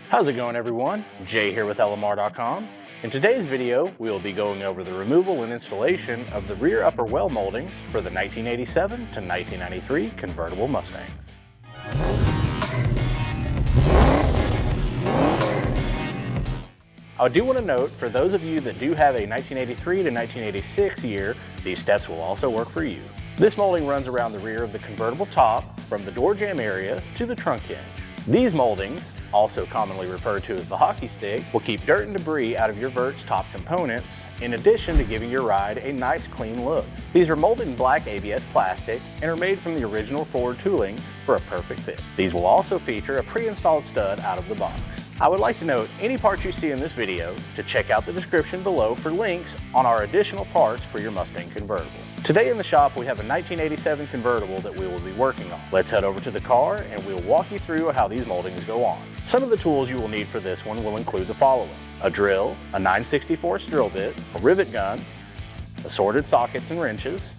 How's it going, everyone? Jay here with LMR.com. In today's video, we will be going over the removal and installation of the rear upper well moldings for the 1987 to 1993 convertible Mustangs. I do want to note, for those of you that do have a 1983 to 1986 year, these steps will also work for you. This molding runs around the rear of the convertible top from the door jamb area to the trunk hinge. These moldings, also commonly referred to as the hockey stick, will keep dirt and debris out of your vert's top components, in addition to giving your ride a nice clean look. These are molded in black ABS plastic and are made from the original Ford tooling for a perfect fit. These will also feature a pre-installed stud out of the box. I would like to note any parts you see in this video to check out the description below for links on our additional parts for your Mustang convertible. Today in the shop we have a 1987 convertible that we will be working on. Let's head over to the car and we'll walk you through how these moldings go on. Some of the tools you will need for this one will include the following: a drill, a 9/64 drill bit, a rivet gun, assorted sockets and wrenches,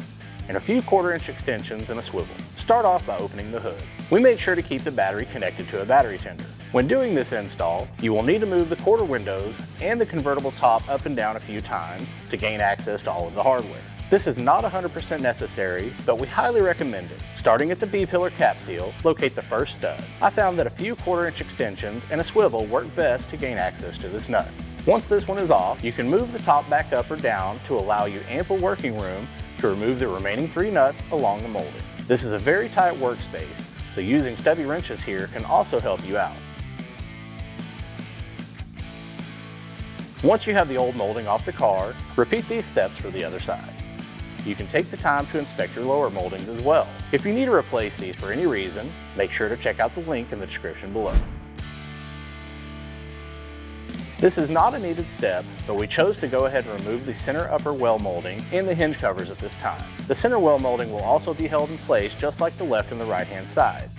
and a few 1/4-inch extensions and a swivel. Start off by opening the hood. We made sure to keep the battery connected to a battery tender. When doing this install, you will need to move the quarter windows and the convertible top up and down a few times to gain access to all of the hardware. This is not 100% necessary, but we highly recommend it. Starting at the B-pillar cap seal, locate the first stud. I found that a few 1/4-inch extensions and a swivel work best to gain access to this nut. Once this one is off, you can move the top back up or down to allow you ample working room to remove the remaining 3 nuts along the molding. This is a very tight workspace, so using stubby wrenches here can also help you out. Once you have the old molding off the car, repeat these steps for the other side. You can take the time to inspect your lower moldings as well. If you need to replace these for any reason, make sure to check out the link in the description below. This is not a needed step, but we chose to go ahead and remove the center upper well molding and the hinge covers at this time. The center well molding will also be held in place just like the left and the right hand side.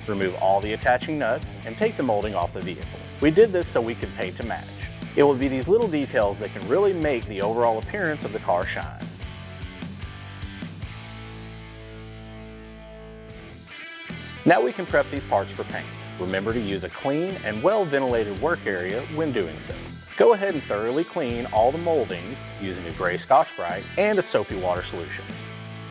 Remove all the attaching nuts and take the molding off the vehicle. We did this so we could paint to match. It will be these little details that can really make the overall appearance of the car shine. Now we can prep these parts for paint. Remember to use a clean and well-ventilated work area when doing so. Go ahead and thoroughly clean all the moldings using a gray Scotch-Brite and a soapy water solution.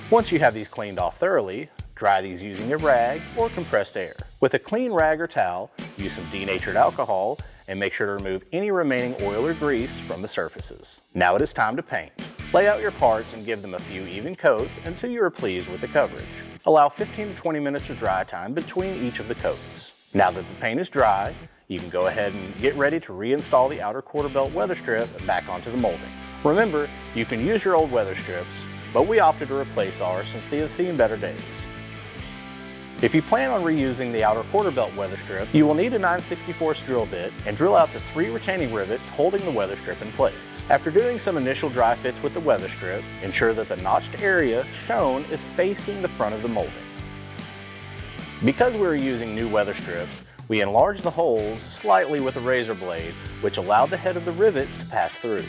Once you have these cleaned off thoroughly, dry these using a rag or compressed air. With a clean rag or towel, use some denatured alcohol and make sure to remove any remaining oil or grease from the surfaces. Now it is time to paint. Lay out your parts and give them a few even coats until you are pleased with the coverage. Allow 15 to 20 minutes of dry time between each of the coats. Now that the paint is dry, you can go ahead and get ready to reinstall the outer quarter belt weather strip back onto the molding. Remember, you can use your old weather strips, but we opted to replace ours since they have seen better days. If you plan on reusing the outer quarter belt weather strip, you will need a 9/64 drill bit and drill out the 3 retaining rivets holding the weather strip in place. After doing some initial dry fits with the weather strip, ensure that the notched area shown is facing the front of the molding. Because we're using new weather strips, we enlarged the holes slightly with a razor blade, which allowed the head of the rivets to pass through.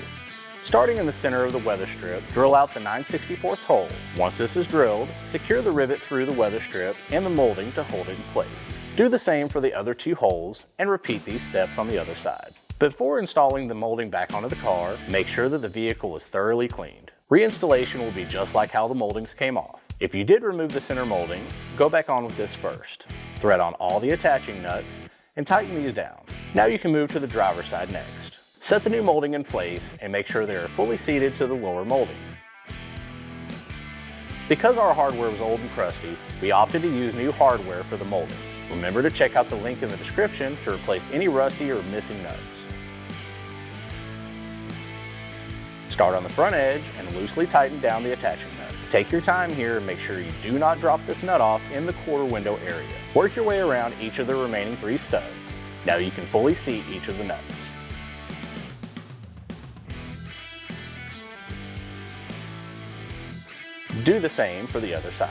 Starting in the center of the weather strip, drill out the 9/64 hole. Once this is drilled, secure the rivet through the weather strip and the molding to hold it in place. Do the same for the other 2 holes and repeat these steps on the other side. Before installing the molding back onto the car, make sure that the vehicle is thoroughly cleaned. Reinstallation will be just like how the moldings came off. If you did remove the center molding, go back on with this first. Thread on all the attaching nuts and tighten these down. Now you can move to the driver's side next. Set the new molding in place and make sure they are fully seated to the lower molding. Because our hardware was old and crusty, we opted to use new hardware for the molding. Remember to check out the link in the description to replace any rusty or missing nuts. Start on the front edge and loosely tighten down the attaching nut. Take your time here and make sure you do not drop this nut off in the quarter window area. Work your way around each of the remaining 3 studs. Now you can fully seat each of the nuts. Do the same for the other side.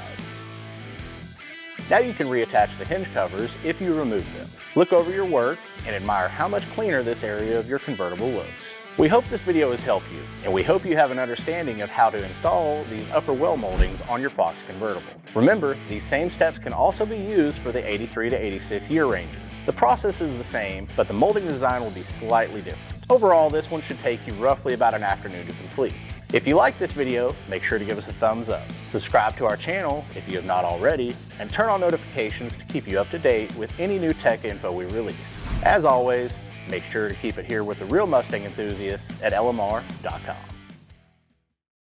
Now you can reattach the hinge covers if you remove them. Look over your work and admire how much cleaner this area of your convertible looks. We hope this video has helped you, and we hope you have an understanding of how to install these upper well moldings on your Fox Convertible. Remember, these same steps can also be used for the 83 to 86 year ranges. The process is the same, but the molding design will be slightly different. Overall, this one should take you roughly about an afternoon to complete. If you like this video, make sure to give us a thumbs up. Subscribe to our channel if you have not already, and turn on notifications to keep you up to date with any new tech info we release. As always, make sure to keep it here with the real Mustang enthusiasts at LMR.com.